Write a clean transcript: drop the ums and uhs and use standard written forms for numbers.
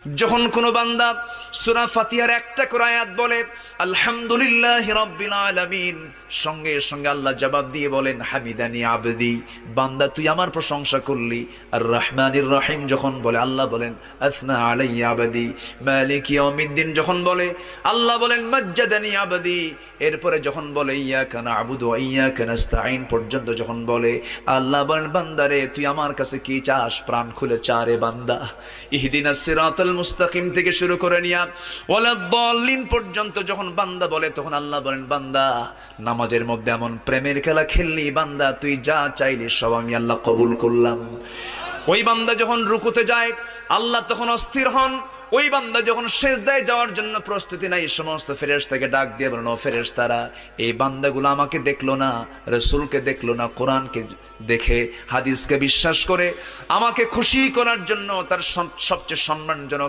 যখন কোন বান্দা সূরা ফাতিহার একটা করে আয়াত বলে আলহামদুলিল্লাহি রাব্বিল আলামিন, সঙ্গে সঙ্গে আল্লাহ জবাব দিয়ে বলেন হামিদানি আবদি, বান্দা তুই আমার প্রশংসা করলি। আর রহমানির রহিম যখন বলে আল্লাহ বলেন আসনা আলাইয়া আবদি। মালিক ইয়াউমিদ্দিন যখন বলে আল্লাহ বলেন মাজ্জাদানি আবদি। এরপরে যখন বলে ইয়াকা না'বুদু ওয়া ইয়াকা নাস্তাঈন পর্যন্ত যখন বলে আল্লাহ বলেন বান্দারে তুই আমার কাছে কি চাস, প্রাণ খুলে চারে বান্দা। ইহদিনাস সিরাতাল মুস্তাকিম থেকে শুরু করে নিয়া ওয়ালাদ-দাল্লিন পর্যন্ত যখন বান্দা বলে তখন আল্লাহ বলেন বান্দা নামাজের মধ্যে এমন প্রেমের খেলা খেললি বান্দা, তুই যা চাইলি সব আমি আল্লাহ কবুল করলাম। ওই বান্দা যখন রুকুতে যায় আল্লাহ তখন অস্থির হন। ওই বান্দা যখন সিজদায় যাওয়ার জন্য প্রস্তুতি নাই, সমস্ত ফেরেশতাকে ডাক দিয়ে বলেন ও ফেরেশতারা, এই বান্দাগুলো আমাকে দেখলো না, রাসূলকে দেখলো না, কোরআনকে দেখে হাদিসকে বিশ্বাস করে আমাকে খুশি করার জন্য তার সবচেয়ে সম্মানজনক